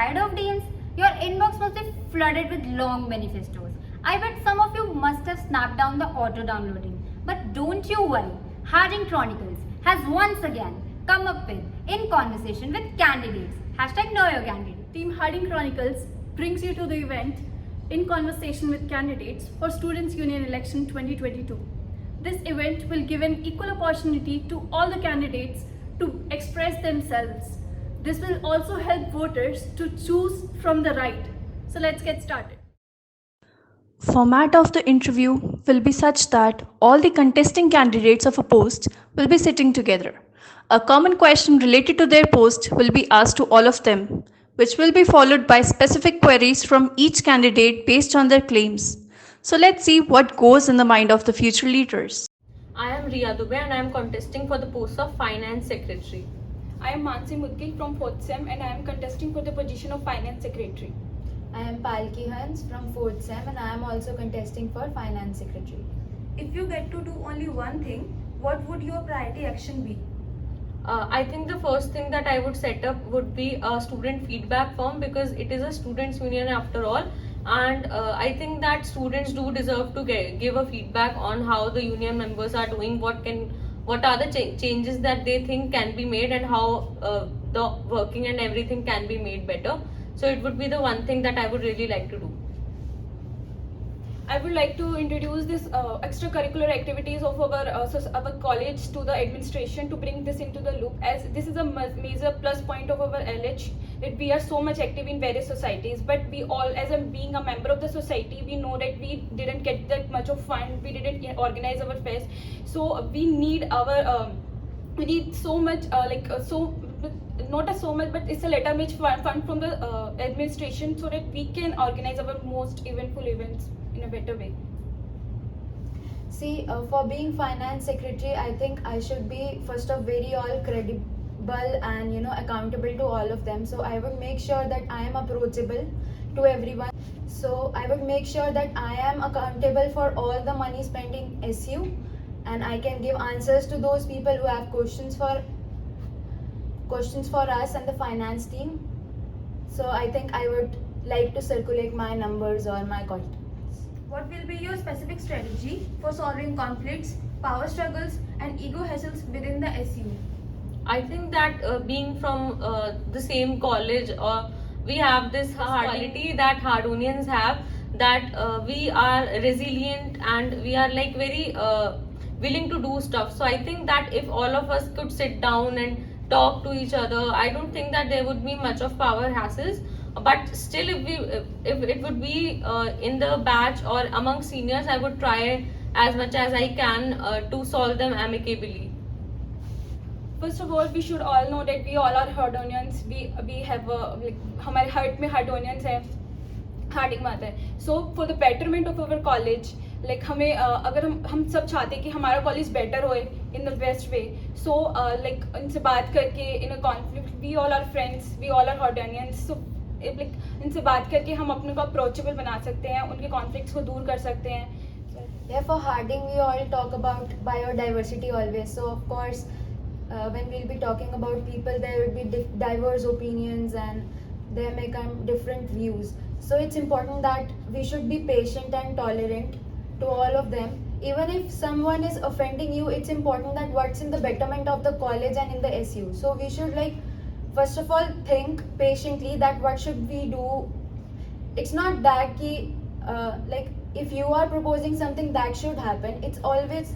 tired of DMs? Your inbox must be flooded with long manifestos. I bet some of you must have snapped down the auto downloading. But don't you worry, Harding Chronicles has once again come up with In Conversation with Candidates. Hashtag Know Your Candidate. Team Harding Chronicles brings you to the event In Conversation with Candidates for Students' Union Election 2022. This event will give an equal opportunity to all the candidates to express themselves. This will also help voters to choose from the right. So let's get started. Format of the interview will be such that all the contesting candidates of a post will be sitting together. A common question related to their post will be asked to all of them, which will be followed by specific queries from each candidate based on their claims. So let's see what goes in the mind of the future leaders. I am Riya Dubey and I am contesting for the post of Finance Secretary. I am Mansi Mudgil from 4th SEM and I am contesting for the position of Finance Secretary. I am Palki Hans from 4th SEM and I am also contesting for Finance Secretary. If you get to do only one thing, what would your priority action be? I think the first thing that I would set up would be a student feedback form, because it is a students' union after all, and I think that students do deserve to give a feedback on how the union members are doing, what are the changes that they think can be made, and how the working and everything can be made better. So it would be the one thing that I would really like to do. I would like to introduce this extracurricular activities of our college to the administration to bring this into the loop, as this is a major plus point of our LH, that we are so much active in various societies, but we all, as being a member of the society, we know that we didn't get that much of fund, we didn't organize our fest, so we need our we need so much not so much, but it's a letter much fund from the administration, so that we can organize our most eventful events in a better way. See, for being Finance Secretary, I think I should be first of very all credible and accountable to all of them. So I would make sure that I am approachable to everyone. So I would make sure that I am accountable for all the money spent in SU, and I can give answers to those people who have questions for us and the finance team. So I think I would like to circulate my numbers or my contacts. What will be your specific strategy for solving conflicts, power struggles, and ego hassles within the SU? I think that being from the same college, we have this quality that Hardonians have, that we are resilient and we are like very willing to do stuff. So I think that if all of us could sit down and talk to each other, I don't think that there would be much of power hassles. But still, if it would be in the batch or among seniors, I would try as much as I can to solve them amicably. First of all, we should all know that we all are Hardonians. We have हमारे heart में Hardonians है, Harding माता है. So for the betterment of our college, like हमें अगर हम सब चाहते हैं कि हमारा college better होए in the best way. So like इनसे बात करके in a conflict, we all are friends, we all are Hardonians. So like इनसे बात करके हम अपने को approachable बना सकते हैं, उनके conflicts को दूर कर सकते हैं. Yeah, for Harding, we all talk about biodiversity always. So of course, when we'll be talking about people, there will be diverse opinions and there may come different views. So it's important that we should be patient and tolerant to all of them. Even if someone is offending you, it's important that what's in the betterment of the college and in the SU. So we should first of all think patiently that what should we do. It's not that if you are proposing something that should happen, it's always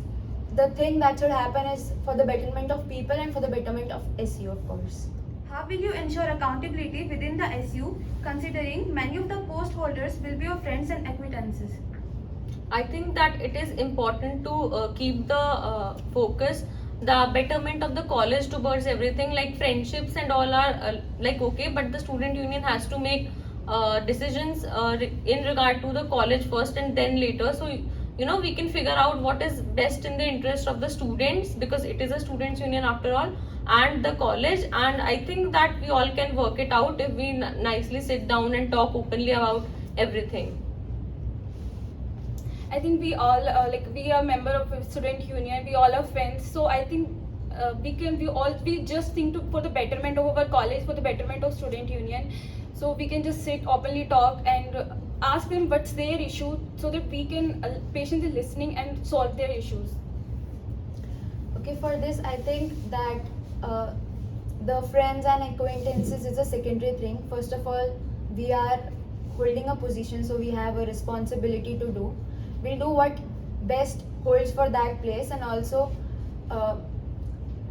the thing that should happen is for the betterment of people and for the betterment of SU, of course. How will you ensure accountability within the SU, considering many of the post holders will be your friends and acquaintances? I think that it is important to keep the focus, the betterment of the college towards everything, like friendships and all are okay, but the student union has to make decisions in regard to the college first and then later. So we can figure out what is best in the interest of the students, because it is a students union after all, and the college, and I think that we all can work it out if we nicely sit down and talk openly about everything. I think we all we are member of a student union, we all are friends, so I think we just think for the betterment of our college, for the betterment of student union. So we can just sit openly talk and ask them what's their issue, so that we can patiently listening and solve their issues. Okay, for this, I think that the friends and acquaintances is a secondary thing. First of all, we are holding a position, so we have a responsibility to do. We'll do what best holds for that place, and also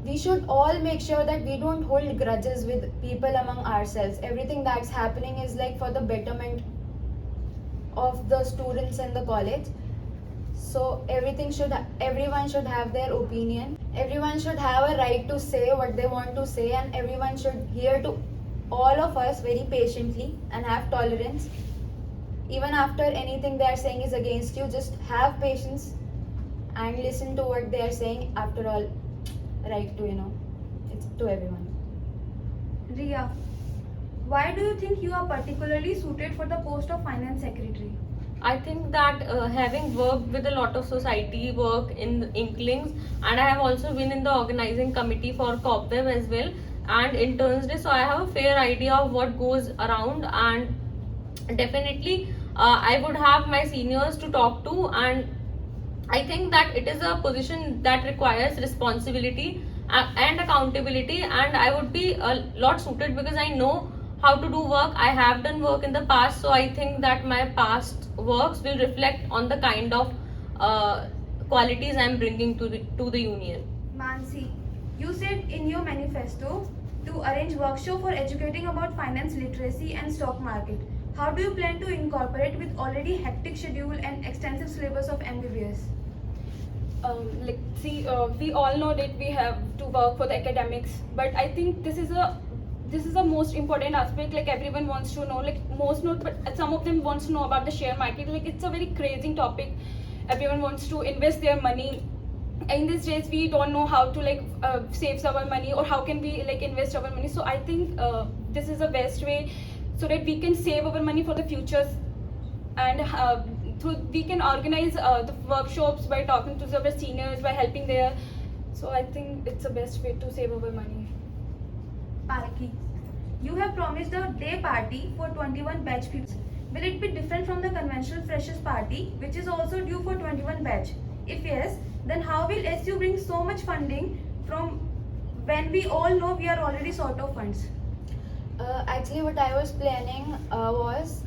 we should all make sure that we don't hold grudges with people among ourselves. Everything that's happening is like for the betterment of the students in the college. So everyone should have their opinion. Everyone should have a right to say what they want to say, and everyone should hear to all of us very patiently and have tolerance. Even after anything they are saying is against you, just have patience and listen to what they are saying. After all, right to, it's to everyone. Ria, why do you think you are particularly suited for the post of finance secretary? I think that having worked with a lot of society work in the Inklings, and I have also been in the organizing committee for Cobweb as well and Interns Day, so I have a fair idea of what goes around, and definitely I would have my seniors to talk to, and I think that it is a position that requires responsibility and accountability, and I would be a lot suited because I know how to do work. I have done work in the past, so I think that my past works will reflect on the kind of qualities I am bringing to the union. Mansi, you said in your manifesto to arrange workshop for educating about finance literacy and stock market. How do you plan to incorporate with already hectic schedule and extensive syllabus of MBBS? We all know that we have to work for the academics, but I think this is a most important aspect. Like everyone wants to know, like most know, but some of them wants to know about the share market. Like it's a very crazy topic. Everyone wants to invest their money. In these days, we don't know how to save our money, or how can we invest our money. So I think this is the best way, so that we can save our money for the futures, and we can organize the workshops by talking to our seniors, by helping there. So I think it's the best way to save our money. Paraki, you have promised a day party for 21 batch people. Will it be different from the conventional freshers party, which is also due for 21 batch? If yes, then how will SU bring so much funding from when we all know we are already short of funds? Actually, what I was planning was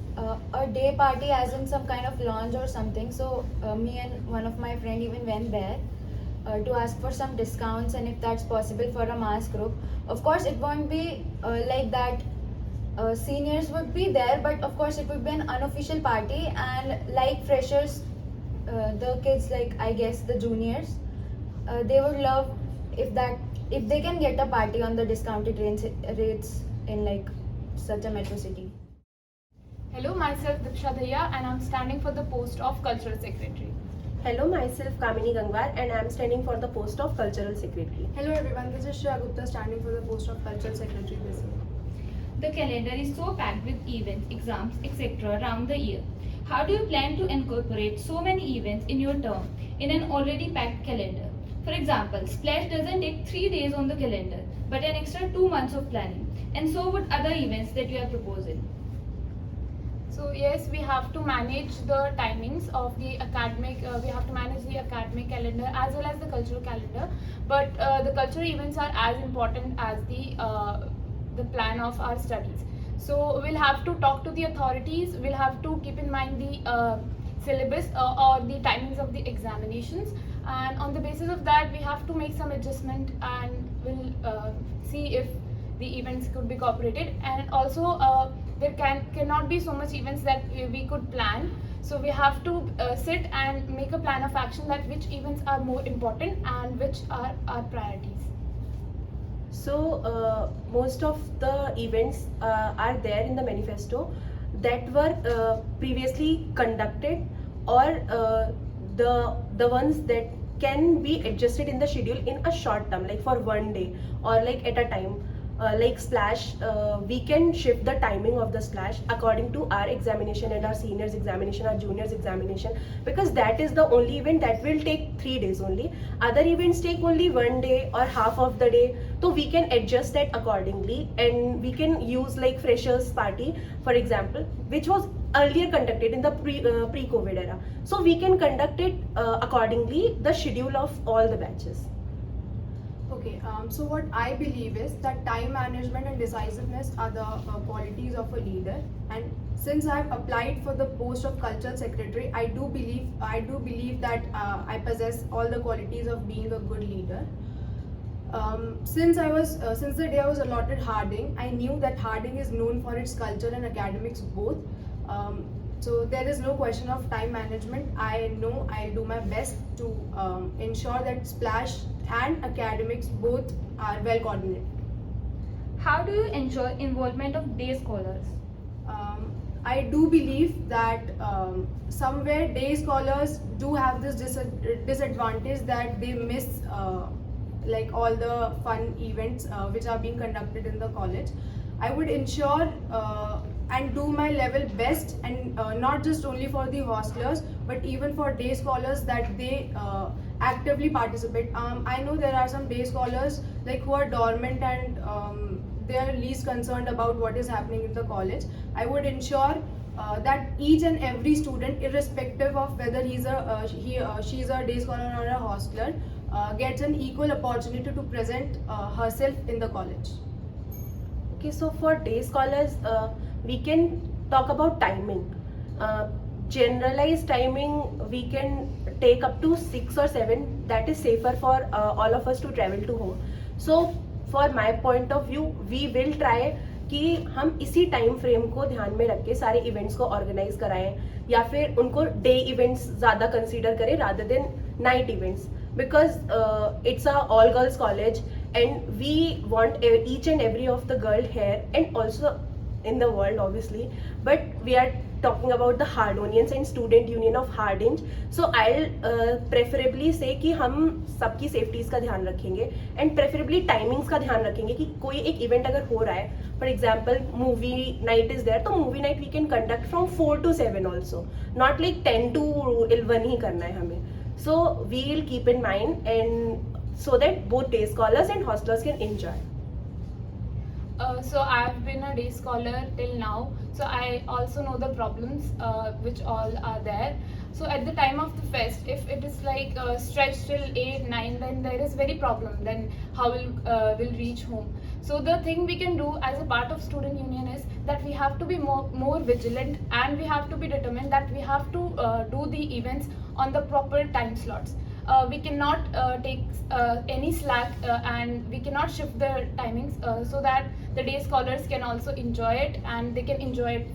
a day party, as in some kind of lounge or something. So me and one of my friend even went there to ask for some discounts, and if that's possible for a mass group. Of course, it won't be like that. Seniors would be there, but of course it would be an unofficial party, and like freshers, the kids, like I guess the juniors, they would love if they can get a party on the discounted rates in like such a metro city. Hello, myself Diksha Dhaya, and I'm standing for the post of Cultural Secretary. Hello, myself Kamini Gangwar, and I am standing for the post of Cultural Secretary. Hello everyone, this is Shreya Gupta standing for the post of Cultural Secretary this year. The calendar is so packed with events, exams, etc. around the year. How do you plan to incorporate so many events in your term in an already packed calendar? For example, Splash doesn't take 3 days on the calendar, but an extra 2 months of planning, and so would other events that you are proposing. So yes, we have to manage the timings of the academic, we have to manage the academic calendar as well as the cultural calendar, but the cultural events are as important as the plan of our studies. So we'll have to talk to the authorities, we'll have to keep in mind the syllabus or the timings of the examinations, and on the basis of that we have to make some adjustment, and we'll see if the events could be cooperated. And also there cannot be so much events that we could plan, so we have to sit and make a plan of action that which events are more important and which are our priorities. So most of the events are there in the manifesto that were previously conducted, or the ones that can be adjusted in the schedule in a short term, like for one day or like at a time. like Splash, we can shift the timing of the Splash according to our examination and our seniors examination, our juniors examination, because that is the only event that will take 3 days only. Other events take only 1 day or half of the day, so we can adjust that accordingly. And we can use like freshers party, for example, which was earlier conducted in the pre-COVID era, so we can conduct it accordingly, the schedule of all the batches. Okay, so what I believe is that time management and decisiveness are the qualities of a leader. And since I've applied for the post of cultural secretary, I do believe that I possess all the qualities of being a good leader. Since the day I was allotted Harding, I knew that Harding is known for its culture and academics both. So there is no question of time management. I know I'll do my best to ensure that Splash and academics both are well coordinated. How do you ensure involvement of day scholars? I do believe that somewhere day scholars do have this disadvantage that they miss like all the fun events which are being conducted in the college. I would ensure and do my level best, and not just only for the hostelers but even for day scholars, that they actively participate. I know there are some day scholars like who are dormant and they are least concerned about what is happening in the college. I would ensure that each and every student, irrespective of whether she's a day scholar or a hostler, gets an equal opportunity to present herself in the college. Okay, so for day scholars, we can talk about timing. Generalized timing we can take up to 6 or 7. That is safer for all of us to travel to home. So for my point of view, we will try कि हम इसी time frame को ध्यान में रख के सारे events को ऑर्गेनाइज कराएं, या फिर उनको डे इवेंट्स ज़्यादा कंसीडर करें rather than night events, because it's a all girls college and we want each and every of the girl here and also in the world obviously, but we are talking about the Hardonians and Student Union of Hardinge. So I'll preferably say कि हम सबकी safeties का ध्यान रखेंगे and preferably timings का ध्यान रखेंगे कि कोई एक इवेंट अगर हो रहा है, for example movie night is there, तो movie night we can conduct from 4 to 7 also, not like 10 to 1 ही करना है हमें. So we will keep in mind, and so that both day scholars and hostlers can enjoy. So I've been a day scholar till now, so I also know the problems which all are there. So at the time of the fest, if it is like stretched till 8, 9, then there is very problem. Then how will reach home? So the thing we can do as a part of student union is that we have to be more vigilant, and we have to be determined that we have to do the events on the proper time slots. We cannot take any slack and we cannot shift the timings so that the day scholars can also enjoy it and they can enjoy it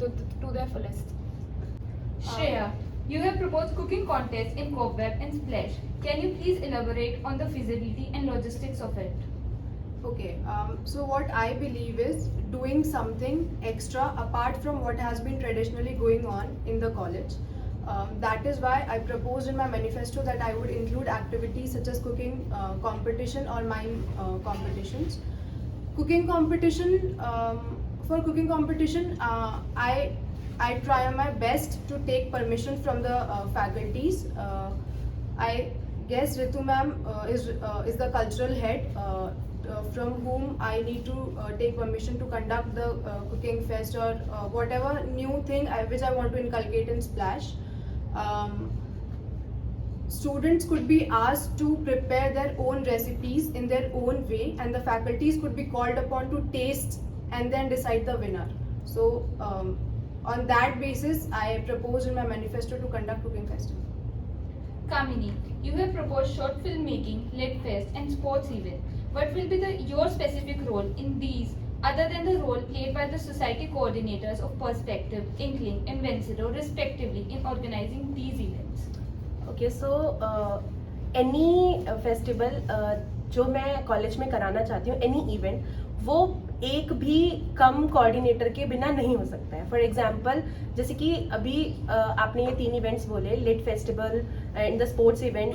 to their fullest. Shreya, you have proposed cooking contests in Cobweb and Splash. Can you please elaborate on the feasibility and logistics of it? Okay, so what I believe is doing something extra apart from what has been traditionally going on in the college. That is why I proposed in my manifesto that I would include activities such as cooking competition or mime competitions. Cooking competition, for cooking competition, I try my best to take permission from the faculties. I guess Ritu ma'am is the cultural head from whom I need to take permission to conduct the cooking fest or whatever new thing which I want to inculcate in Splash. Students could be asked to prepare their own recipes in their own way, and the faculties could be called upon to taste and then decide the winner. So on that basis, I proposed in my manifesto to conduct cooking festival. Kamini, you have proposed short film making, lit fest and sports event. What will be your specific role in these, other than the role played by the society coordinators of Perspective, Inkling and Vencedor respectively in organizing these events? Okay, so any festival जो मैं college में कराना चाहती हूँ, any event, वो एक भी कम coordinator के बिना नहीं हो सकता है. फॉर एग्जाम्पल जैसे कि अभी आपने ये 3 इवेंट्स बोले, lit festival and the sports event,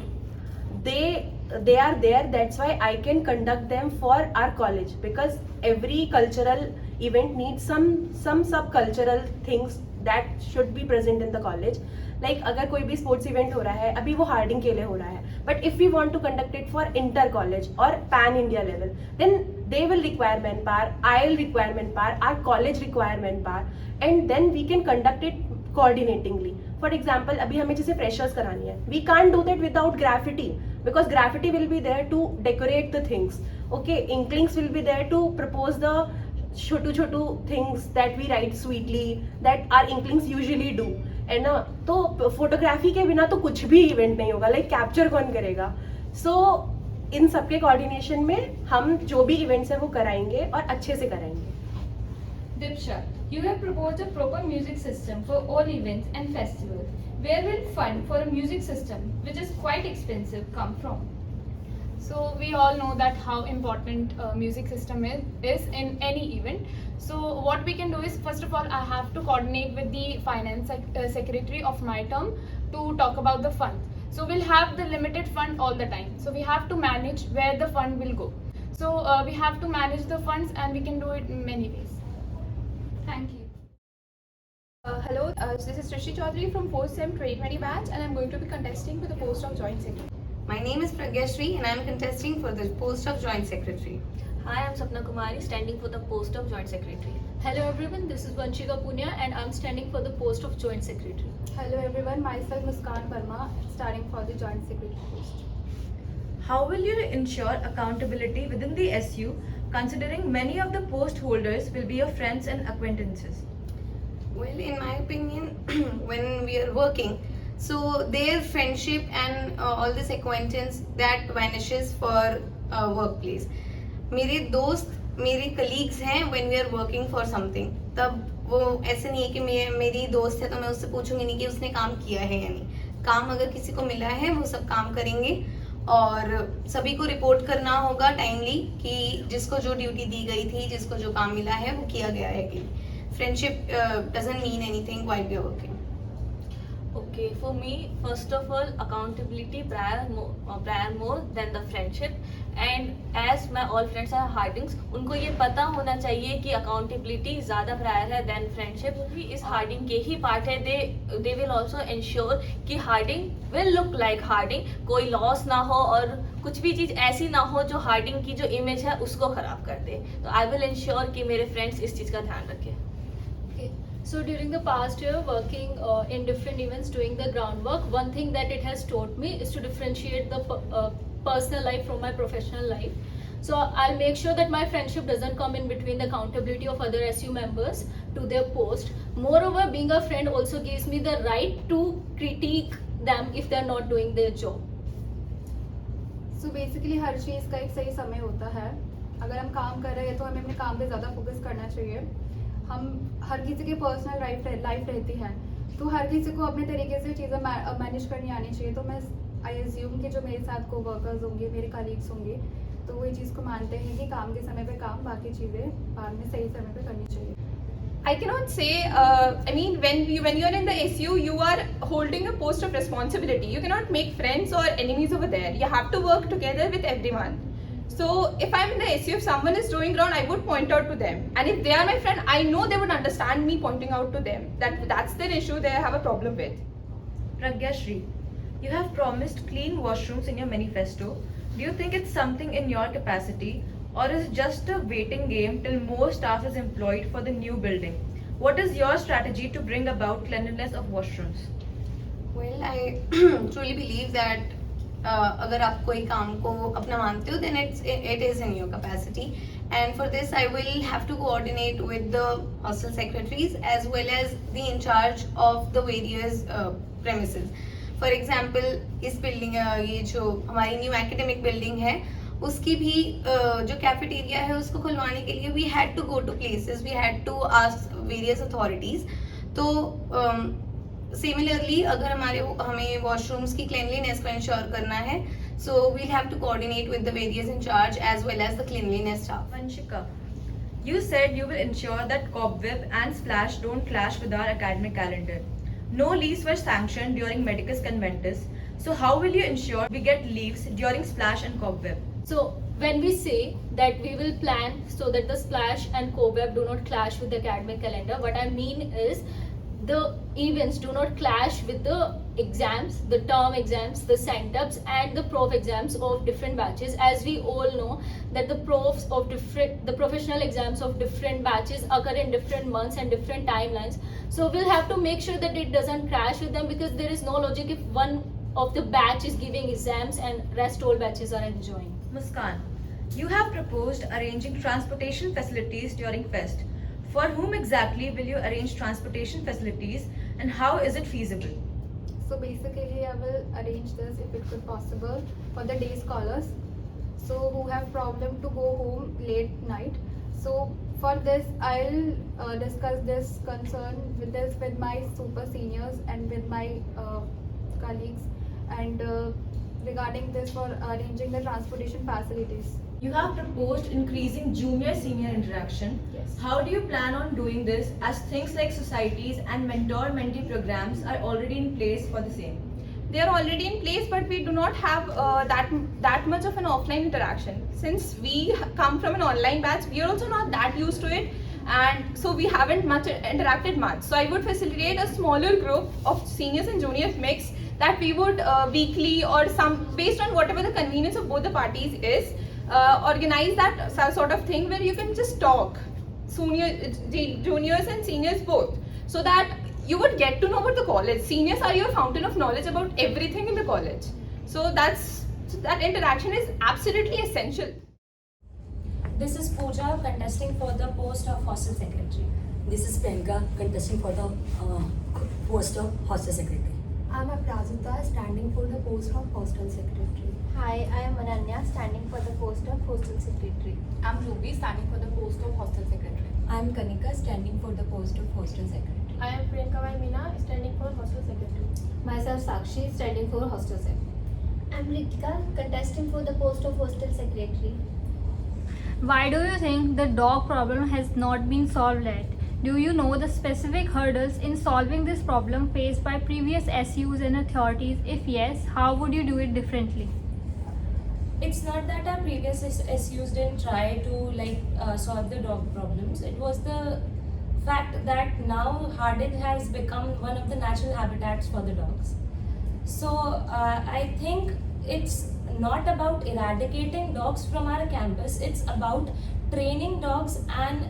they are there. That's why I can conduct them for our college, because every cultural event needs some subcultural things that should be present in the college. Like अगर कोई भी sports event हो रहा है, अभी वो Hardinge के लिए हो रहा है, but if we want to conduct it for inter college और pan India level, then they will require manpower, I'll require manpower, our college require manpower, and then we can conduct it coordinatingly. For example, अभी हमें जैसे freshers करानी है, we can't do that without graffiti, because graffiti will be there to decorate the things. Okay, inklings will be there to propose the Chhotu things that we write sweetly, that our inklings usually do. है ना, तो photography के बिना तो कुछ भी event नहीं होगा, लाइक कैप्चर कौन करेगा. सो इन सबके कोऑर्डिनेशन में हम जो भी इवेंट्स है वो कराएंगे और अच्छे से कराएंगे. Dipsha, you have proposed a proper music system for all events and festivals. Where will fund for a music system, which is quite expensive, come from? So we all know that how important music system is in any event. So what we can do is, first of all, I have to coordinate with the finance secretary of my term to talk about the fund. So we'll have the limited fund all the time. So we have to manage where the fund will go. So we have to manage the funds, and we can do it in many ways. Thank you. Hello, this is Rishi Chaudhary from 4th Sem 2020 batch, and I'm going to be contesting for the post of Joint Secretary. My name is Pragyashri and I am contesting for the post of Joint Secretary. Hi, I'm Sapna Kumari, standing for the post of Joint Secretary. Hello everyone, this is Vanshika Punya and I'm standing for the post of Joint Secretary. Hello everyone, myself Muskan Verma, starting for the Joint Secretary post. How will you ensure accountability within the SU, considering many of the post holders will be your friends and acquaintances? Well, in my opinion, when we are working, so their friendship and all this acquaintance that vanishes for workplace. मेरे दोस्त मेरे colleagues हैं when we are working for something, तब वो ऐसे नहीं है कि मेरी दोस्त है तो मैं उससे पूछूंगी नहीं कि उसने काम किया है या नहीं. काम अगर किसी को मिला है वो सब काम करेंगे और सभी को रिपोर्ट करना होगा टाइमली कि जिसको जो ड्यूटी दी गई थी, जिसको जो काम मिला है वो किया गया है कि friendship doesn't mean anything while we are working. Okay, for me, first of all, accountability prior more than the friendship. And as my all friends are hardings, उनको ये पता होना चाहिए कि accountability ज़्यादा prior है than friendship. भी इस harding के ही part है. They will also ensure कि harding will look like harding. कोई loss ना हो और कुछ भी चीज़ ऐसी ना हो जो harding की जो image है उसको खराब कर दे. तो I will ensure कि मेरे friends इस चीज़ का ध्यान रखें. So during the past year working in different events doing the groundwork, one thing that it has taught me is to differentiate the personal life from my professional life. So I'll make sure that my friendship doesn't come in between the accountability of other SU members to their post. Moreover, being a friend also gives me the right to critique them if they're not doing their job. So basically हर चीज़ का एक सही समय होता है. अगर हम काम कर रहे हैं तो हमें अपने काम पे ज़्यादा फोकस करना चाहिए. हम हर किसी की पर्सनल लाइफ रहती है, तो हर किसी को अपने तरीके से चीज़ें मैनेज करनी आनी चाहिए. तो मैं आई एज्यूम कि जो मेरे साथ को वर्कर्स होंगे, मेरे कलीग्स होंगे, तो वो ये चीज़ को मानते हैं कि काम के समय पे काम, बाकी चीज़ें बाद में सही समय पे करनी चाहिए. I cannot say, I mean, when you're in the SU, you are holding a post of responsibility. You cannot make friends or enemies over there. You have to work together with everyone. So if I'm in the SU, if someone is doing wrong, I would point out to them. And if they are my friend, I know they would understand me pointing out to them. That's their issue they have a problem with. Pragyashri, you have promised clean washrooms in your manifesto. Do you think it's something in your capacity, or is it just a waiting game till more staff is employed for the new building? What is your strategy to bring about cleanliness of washrooms? Well, I truly believe that अगर आप कोई काम को अपना मानते हो, then it is in your capacity. And for this, I will have to coordinate with the hostel secretaries as well as the in charge of the various premises. For example, इस building ये जो हमारी new academic building है, उसकी भी जो cafeteria है उसको खुलवाने के लिए we had to go to places, we had to ask various authorities. तो सिमिलरली अगर हमें वॉशरूम्स की क्लीनलीनेस को इंश्योर करना है, so we'll have to coordinate with the various in charge as well as the cleanliness staff. Vanshika, you said you will ensure that Cobweb and Splash don't clash with our academic calendar. No leaves were sanctioned during Medicus Conventus, So how will you ensure we get leaves during splash and cobweb? So when we say that we will plan so that the splash and cobweb do not clash with the academic calendar, what I mean is the events do not clash with the exams, the term exams, the centups and the prof exams of different batches. As we all know that the professional exams of different batches occur in different months and different timelines. So we'll have to make sure that it doesn't clash with them, because there is no logic if one of the batch is giving exams and rest all batches are enjoying. Muskan, you have proposed arranging transportation facilities during fest. For whom exactly will you arrange transportation facilities and how is it feasible? So basically, I will arrange this if it could possible for the day scholars. So who have problem to go home late night. So for this, I'll discuss this concern with my super seniors and with my colleagues, and regarding this for arranging the transportation facilities. You have proposed increasing junior-senior interaction. Yes. How do you plan on doing this, as things like societies and mentor-mentee programs are already in place for the same? They are already in place, but we do not have that much of an offline interaction. Since we come from an online batch, we are also not that used to it, and so we haven't interacted much. So I would facilitate a smaller group of seniors and juniors mix, that we would weekly or some, based on whatever the convenience of both the parties is, organize that sort of thing where you can just talk, juniors and seniors both, so that you would get to know about the college. Seniors are your fountain of knowledge about everything in the college. So that interaction is absolutely essential. This is Pooja, contesting for the post of hostel secretary. This is Priyanka, contesting for the post of hostel secretary. I'm Aprazita, standing for the post of hostel secretary. Hi, I am Ananya, standing for the post of hostel secretary. I'm Ruby, standing for the post of hostel secretary. I'm Kanika, standing for the post of hostel secretary. I am Priyanka Meena, standing for hostel secretary. Myself Sakshi, standing for hostel secretary. I'm Ritika, contesting for the post of hostel secretary. Why do you think the dog problem has not been solved yet? Do you know the specific hurdles in solving this problem faced by previous SUs and authorities? If yes, how would you do it differently? It's not that our previous SUs didn't try to solve the dog problems. It was the fact that now Harding has become one of the natural habitats for the dogs. So I think it's not about eradicating dogs from our campus. It's about training dogs and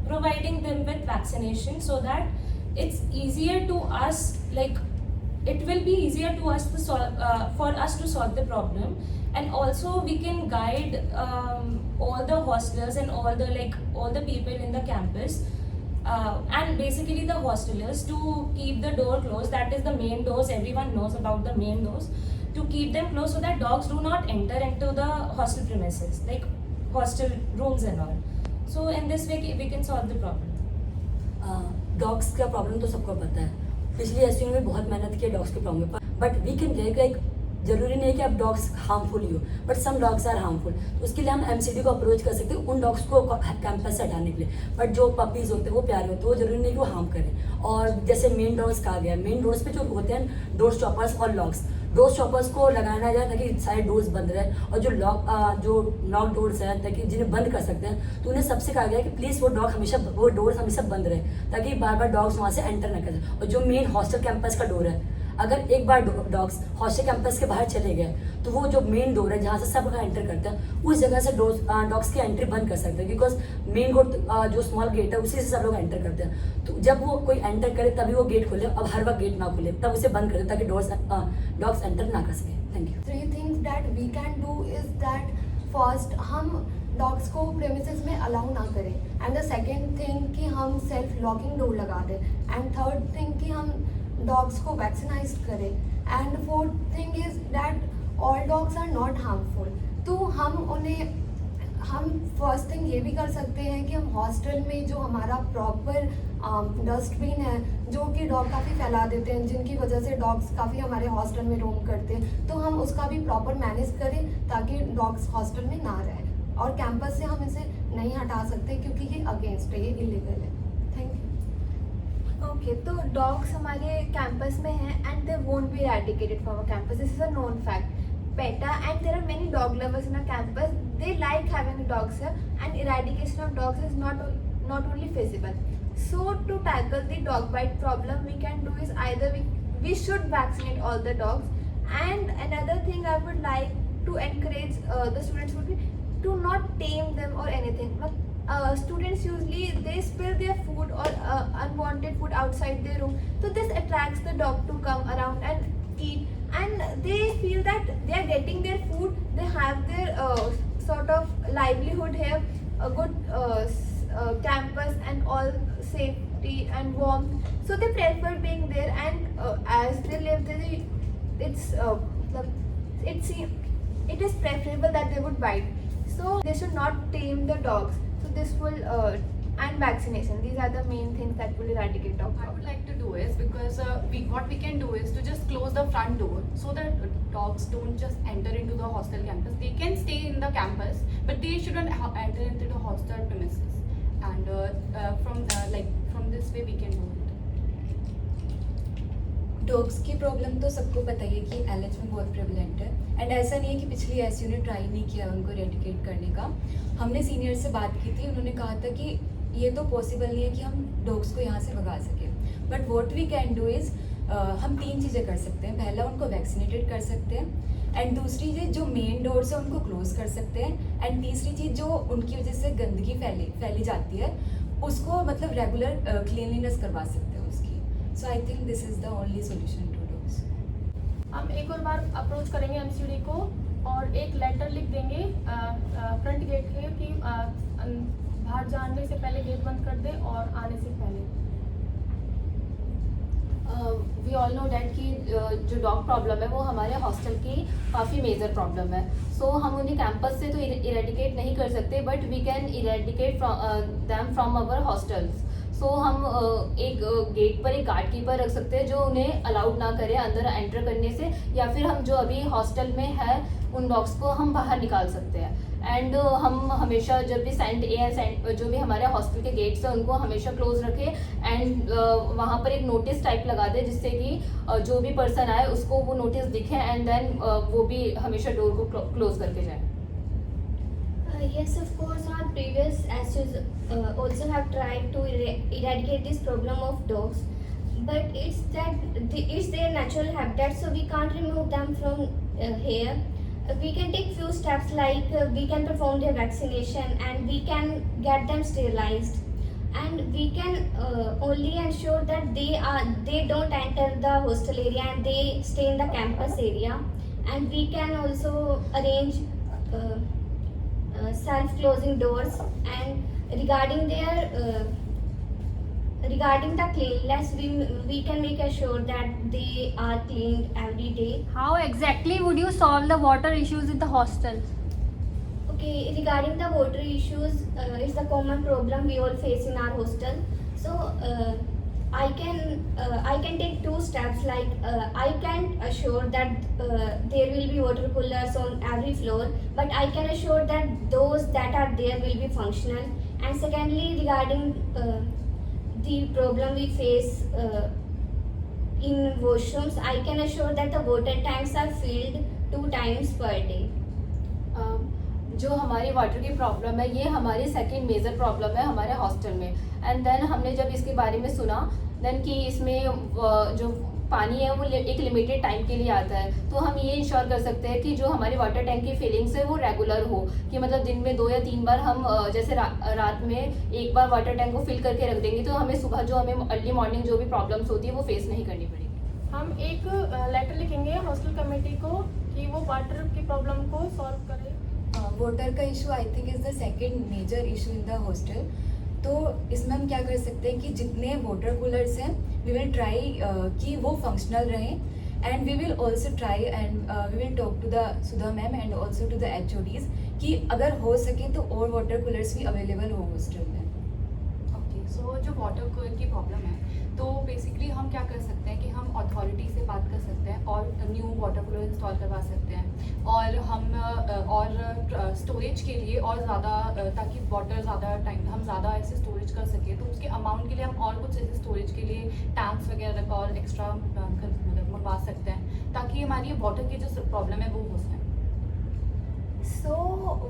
providing them with vaccination, so that it's easier to us, it will be easier to us to for us to solve the problem. And also we can guide all the hostelers and all the people in the campus and basically the hostelers to keep the door closed. That is the main doors, everyone knows about the main doors, to keep them closed so that dogs do not enter into the hostel premises, like hostel rooms and all. So in this way we can solve the problem. Dogs का problem तो सबको पता है, पिछली SU में बहुत मेहनत की डॉग्स के प्रॉब्लम पर, बट वी कैन लाइक जरूरी नहीं है कि अब डॉग्स हार्मफुल ही हो, but some dogs are harmful. तो उसके लिए हम एमसीडी को अप्रोच कर सकते हैं उन डॉग्स को कैंपस से हटाने के लिए. बट जो पपीज़ होते हैं वो प्यारे होते हैं, वो जरूरी नहीं कि वो हार्म करें. और जैसे मेन डोर्स कहा गया, मेन डोर्स पे जो होते हैं डोर स्टॉपर्स और लॉक्स, डोर स्टॉपर्स को लगाना जाए ताकि सारे डोर्स बंद रहे, और जो लॉक डोर्स हैं ताकि जिन्हें बंद कर सकते हैं, तो उन्हें सबसे कहा गया कि प्लीज़ वो डोर्स हमेशा बंद रहे ताकि बार बार डॉग्स वहाँ से एंटर न करें. और जो मेन हॉस्टल कैंपस का डोर है, अगर एक बार डॉग्स हॉस्टल कैंपस के बाहर चले गए तो वो जो मेन डोर है जहाँ से सब एंटर करते हैं, उस जगह से डॉग्स की एंट्री बंद कर सकते हैं, बिकॉज मेन गेट जो स्मॉल गेट है उसी से सब लोग एंटर करते हैं. तो जब वो कोई एंटर करे तभी वो गेट खोले, अब हर वक्त गेट ना खोले, तब उसे बंद करें ताकि डॉग्स एंटर ना कर सके. Thank you. 3 things that we can do is that first हम डॉग्स को प्रेमिसेस में अलाउ ना करें, एंड द सेकेंड थिंग कि हम सेल्फ लॉकिंग डोर लगा दें, एंड थर्ड थिंग कि हम डॉग्स को वैक्सीनाइज करें, and fourth thing is that all dogs are not harmful. तो हम फर्स्ट थिंग ये भी कर सकते हैं कि हम हॉस्टल में जो हमारा प्रॉपर डस्टबिन है, जो कि डॉग काफ़ी फैला देते हैं, जिनकी वजह से डॉग्स काफ़ी हमारे हॉस्टल में रोम करते हैं, तो हम उसका भी प्रॉपर मैनेज करें ताकि डॉग्स हॉस्टल में ना रहें. और कैंपस से हम इसे नहीं हटा सकते क्योंकि ये अगेंस्ट है, ये इलीगल है. Thank you. Okay, तो dogs हमारे campus में हैं and they won't be eradicated from our campus. This is a known fact. PETA and there are many dog lovers in our campus. They like having the dogs here, and eradication of dogs is not only feasible. So to tackle the dog bite problem, we can do is either we should vaccinate all the dogs, and another thing I would like to encourage the students would be to not tame them or anything. Students usually they spill their food or unwanted food outside their room, so this attracts the dog to come around and eat, and they feel that they are getting their food, they have their sort of livelihood here, a good campus and all safety and warmth, so they prefer being there, and as they live there, it is preferable that they would bite, so they should not tame the dogs. So this will and vaccination, these are the main things that will eradicate dog I problem. would like to do is, because what we can do is to just close the front door so that dogs don't just enter into the hostel campus. They can stay in the campus, but they shouldn't enter into the hostel premises. And from this way we can do it. Dogs की problem तो सबको पता ही है कि LH में बहुत prevalent है, and ऐसा नहीं है कि पिछली एसयू ने ट्राई नहीं किया उनको रेडिकेट करने का. हमने सीनियर से बात की थी, उन्होंने कहा था कि ये तो पॉसिबल नहीं है कि हम डॉग्स को यहाँ से भगा सकें, but what we can do is हम 3 चीज़ें कर सकते हैं. पहला, उनको वैक्सीनेटेड कर सकते हैं, एंड दूसरी चीज़ जो मेन डोर्स है उनको क्लोज कर सकते हैं, एंड तीसरी चीज़ जो उनकी वजह से गंदगी फैली जाती है उसको मतलब रेगुलर क्लीनलीनेस करवा सकते हैं उसकी. So I think this is the only solution to dogs. हम एक और बार अप्रोच करेंगे एमसीडी को और एक लेटर लिख देंगे फ्रंट गेट के कि बाहर जाने से पहले गेट बंद कर दे और आने से पहले. वी ऑल नो डैट कि जो डॉग प्रॉब्लम है वो हमारे हॉस्टल की काफ़ी मेजर प्रॉब्लम है. सो हम उन्हें कैंपस से तो इरेडिकेट नहीं कर सकते, but we can eradicate them from our hostels. So हम एक गेट पर एक गार्ड कीपर रख सकते हैं जो उन्हें अलाउड ना करे अंदर एंटर करने से, या फिर हम जो अभी हॉस्टल में है उन डॉग्स को हम बाहर निकाल सकते हैं. एंड हम हमेशा जब भी सेंट एयर जो भी हमारे हॉस्टल के गेट्स हैं उनको हमेशा क्लोज रखें, एंड वहाँ पर एक नोटिस टाइप लगा दें जिससे कि जो भी पर्सन आए उसको वो नोटिस दिखे, एंड देन वो भी हमेशा डोर को क्लोज करके जाए. Yes, of course, our previous SUs also have tried to eradicate this problem of dogs, but it's their natural habitat, so we can't remove them from here. We can take few steps like we can perform their vaccination and we can get them sterilized, and we can only ensure that they don't enter the hostel area and they stay in the campus area, and we can also arrange self-closing doors, and regarding the cleanliness, we can make sure that they are cleaned every day. How exactly would you solve the water issues in the hostels? Okay, regarding the water issues, it's a common problem we all face in our hostel. So I can take 2 steps, like I can assure that there will be water coolers on every floor, but I can assure that those that are there will be functional. And secondly, regarding the problem we face in washrooms, I can assure that the water tanks are filled 2 times per day. जो हमारी water की problem है ये हमारी second major problem है हमारे hostel में. And then हमने जब इसके बारे में सुना देन कि इसमें जो पानी है वो एक लिमिटेड टाइम के लिए आता है, तो हम ये इंश्योर कर सकते हैं कि जो हमारी वाटर टैंक की फिलिंग्स है वो रेगुलर हो, कि मतलब दिन में 2 या 3 बार हम जैसे रात में एक बार वाटर टैंक को फिल करके रख देंगे, तो हमें सुबह जो हमें अर्ली मॉर्निंग जो भी प्रॉब्लम्स होती है वो फेस नहीं करनी पड़ेगी. हम एक लेटर लिखेंगे हॉस्टल कमेटी को कि वो वाटर की प्रॉब्लम को सॉल्व करे. वाटर का issue I think is the second major issue in the hostel. तो इसमें हम क्या कर सकते हैं कि जितने वाटर कूलर्स हैं वी विल ट्राई कि वो फंक्शनल रहें, and we will also try and we will talk to the Sudha ma'am and also to the HODs कि अगर हो सके तो और वाटर कूलर्स भी अवेलेबल हो हॉस्टल में. ओके, सो जो वाटर कूलर की प्रॉब्लम है तो बेसिकली हम क्या कर सकते हैं कि हम अथॉरिटी से बात बात कर सकते हैं और न्यू वाटर कूलर इंस्टॉल करवा सकते हैं। और हम और स्टोरेज के लिए और ज़्यादा ताकि वाटर ज़्यादा टाइम हम ज़्यादा ऐसे स्टोरेज कर सकें, तो उसके अमाउंट के लिए हम और कुछ ऐसे स्टोरेज के लिए टैंक्स वगैरह का और एक्स्ट्रा मंगवा सकते हैं ताकि हमारी वाटर की जो प्रॉब्लम है वो हो सके। So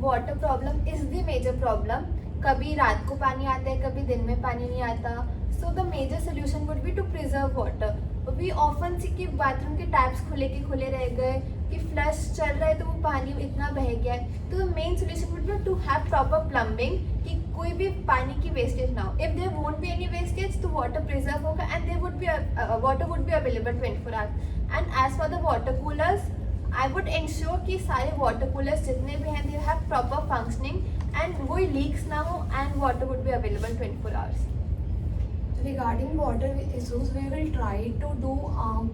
water problem is the major problem. कभी रात को पानी आता है, कभी दिन में पानी नहीं आता. So the major solution would be to preserve water. We often see कि बाथरूम के टैप्स खुले के खुले रह गए, कि फ्लश चल रहा है तो वो पानी इतना बह गया है. तो main solution would be to have proper plumbing, कि कोई भी पानी की वेस्टेज ना हो. If there won't be any wastage तो वाटर प्रिजर्व होगा and there would be water would be available 24 hours. And as for the water coolers, I would ensure कि सारे वाटर कूलर्स जितने भी हैं they have proper functioning and कोई leaks ना हो and water would be available 24 hours. Regarding water issues, we will try to do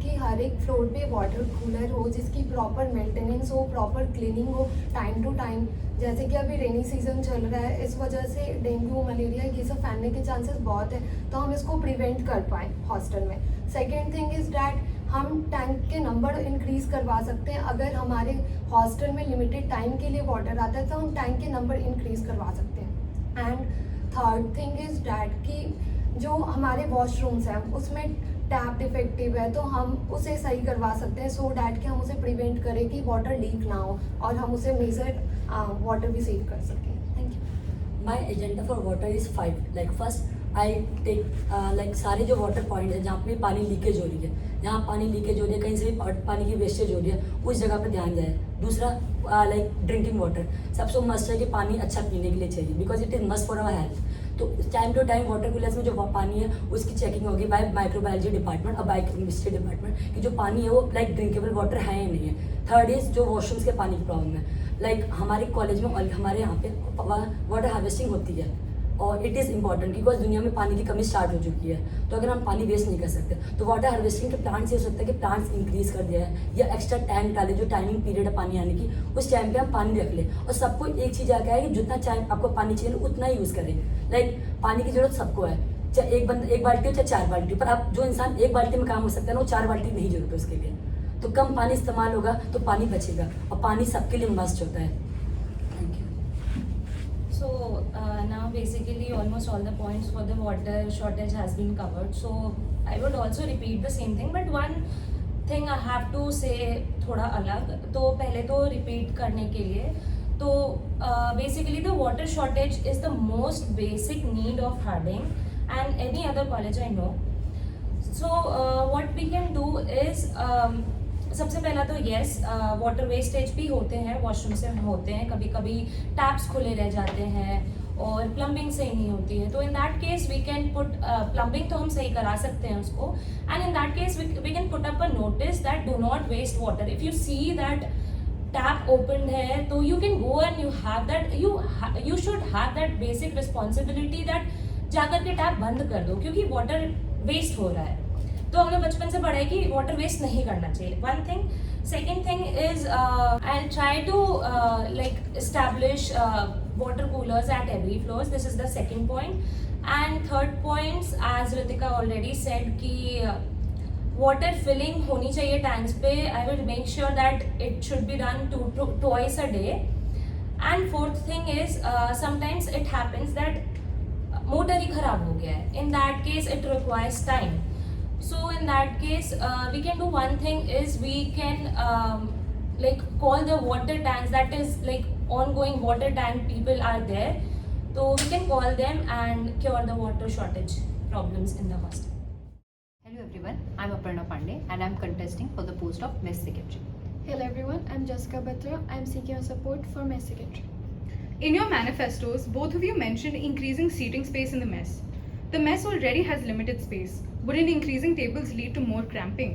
कि हर एक फ्लोर पे वाटर कूलर हो जिसकी प्रॉपर मेंटेनेंस हो, प्रॉपर क्लीनिंग हो टाइम टू टाइम. जैसे कि अभी रेनी सीजन चल रहा है, इस वजह से डेंगू मलेरिया ये सब फैलने के चांसेस बहुत है, तो हम इसको प्रिवेंट कर पाएँ हॉस्टल में. सेकेंड थिंग इज़ डैट हम टैंक के नंबर इंक्रीज़ करवा सकते हैं. अगर हमारे हॉस्टल में लिमिटेड टाइम के लिए वाटर आता है तो हम टैंक के नंबर इंक्रीज़ करवा सकते हैं. And third thing is that कि जो हमारे वॉशरूम्स हैं उसमें टैप डिफेक्टिव है तो हम उसे सही करवा सकते हैं, सो डैट कि हम उसे प्रिवेंट करें कि वाटर लीक ना हो और हम उसे मेजर वाटर भी सेव कर सकें. Thank you. My agenda for water is 5. Like first I take like सारे जो वाटर पॉइंट है जहाँ पे पानी लीकेज हो रही है, जहाँ पानी लीकेज हो रही है, कहीं से भी पानी की वेस्टेज हो रही है, उस जगह पर ध्यान जाए. दूसरा लाइक ड्रिंकिंग वाटर सबसे मस्ट है कि पानी अच्छा पीने के लिए चाहिए, because it is must for our health. तो time to time water coolers में जो पानी है उसकी चेकिंग होगी बाय माइक्रोबायोलॉजी डिपार्टमेंट और बाय केमिस्ट्री डिपार्टमेंट कि जो पानी है वो लाइक ड्रिंकेबल वाटर है या नहीं है. थर्ड इज़ जो वॉशरूम्स के पानी की प्रॉब्लम है. लाइक हमारे कॉलेज में और हमारे यहाँ पे वाटर हार्वेस्टिंग होती है और इट इज़ इंपॉर्टेंट बिकॉज दुनिया में पानी की कमी स्टार्ट हो चुकी है. तो अगर हम पानी वेस्ट नहीं कर सकते तो वाटर हार्वेस्टिंग के प्लांट्स ये हो सकता है कि प्लांट्स इंक्रीज़ कर दिया है या एक्स्ट्रा टैंक डाले, जो टाइमिंग पीरियड है पानी आने की उस टाइम पे हम पानी रख लें. और सबको एक चीज़ आगे है कि जितना टाइम आपको पानी चाहिए उतना ही यूज़ करें. लाइक पानी की ज़रूरत सबको है, चाहे एक बाल्टी हो चाहे 4 बाल्टी, पर अब जो इंसान 1 बाल्टी में काम हो सकता है ना वो 4 बाल्टी नहीं जरूरत है उसके लिए. तो कम पानी इस्तेमाल होगा तो पानी बचेगा और पानी सबके लिए मस्ट होता है. So now basically almost all the points for the water shortage has been covered. So I would also repeat the same thing, but one thing I have to say थोड़ा अलग. तो पहले तो repeat करने के लिए तो basically the water shortage is the most basic need of Harding and any other college I know. So what we can do is सबसे पहला तो येस वाटर वेस्टेज भी होते हैं, वॉशरूम से होते हैं, कभी कभी टैप्स खुले रह जाते हैं और प्लम्बिंग सही नहीं होती है. तो in that case we can put plumbing तो हम सही करा सकते हैं उसको. And in that case we can put up a notice that do not waste water. If you see that tap open है तो you can go and you have that you should have that basic responsibility that जाकर के tap बंद कर दो क्योंकि water waste हो रहा है. तो हमने बचपन से पढ़ा है कि वाटर वेस्ट नहीं करना चाहिए. One thing. Second thing is I try to like establish water coolers at every floors. This is the second point. And third points as Ritika already said कि वाटर फिलिंग होनी चाहिए टैंक्स पे. I will make sure that it should be done twice a day. And fourth thing is sometimes it happens that motor ही खराब हो गया है. In that case it requires time. So in that case, we can do one thing is we can like call the water tanks, that is like ongoing water tank people are there. So we can call them and cure the water shortage problems in the hostel. Hello everyone, I'm Aparna Pandey and I'm contesting for the post of Mess Secretary. Hello everyone, I'm Jessica Batra. I'm seeking your support for Mess Secretary. In your manifestos, both of you mentioned increasing seating space in the mess. The mess already has limited space. Wouldn't increasing tables lead to more cramping?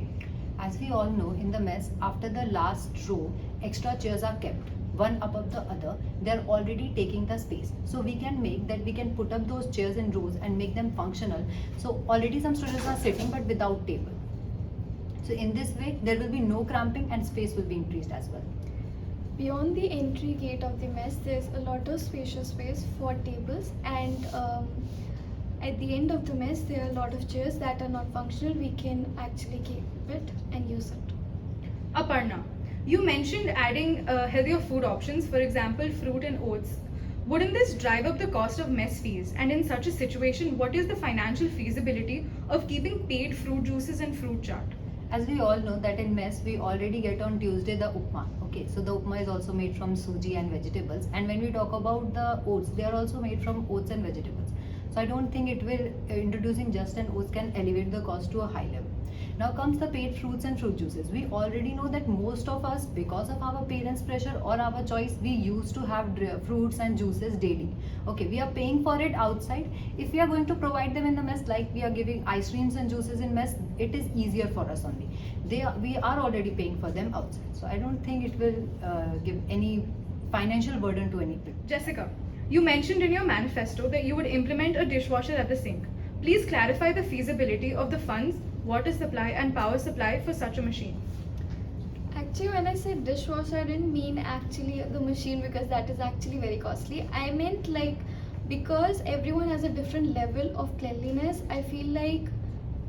As we all know, in the mess, after the last row, extra chairs are kept, one above the other. They're already taking the space. So we can make that, we can put up those chairs in rows and make them functional. So already some students are sitting but without table. So in this way, there will be no cramping and space will be increased as well. Beyond the entry gate of the mess, there's a lot of spacious space for tables and at the end of the mess there are a lot of chairs that are not functional. We can actually keep it and use it. Aparna, you mentioned adding healthier food options, for example, fruit and oats. Wouldn't this drive up the cost of mess fees? And in such a situation, what is the financial feasibility of keeping paid fruit juices and fruit chaat? As we all know that in mess we already get on Tuesday the upma. Okay, so the upma is also made from suji and vegetables. And when we talk about the oats, they are also made from oats and vegetables. So I don't think it will introducing just an oats can elevate the cost to a high level. Now comes the paid fruits and fruit juices. We already know that most of us, because of our parents' pressure or our choice, we used to have fruits and juices daily. Okay, we are paying for it outside. If we are going to provide them in the mess, like we are giving ice creams and juices in mess, it is easier for us only. We are already paying for them outside. So I don't think it will give any financial burden to any people. Jessica, you mentioned in your manifesto that you would implement a dishwasher at the sink. Please clarify the feasibility of the funds, water supply and power supply for such a machine. Actually, when I said dishwasher, I didn't mean actually the machine, because that is actually very costly. I meant like, because everyone has a different level of cleanliness, I feel like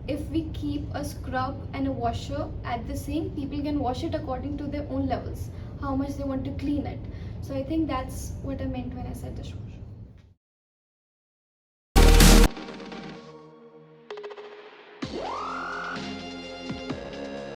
if we keep a scrub and a washer at the sink, people can wash it according to their own levels, how much they want to clean it. So I think that's what I meant when I said dishwasher.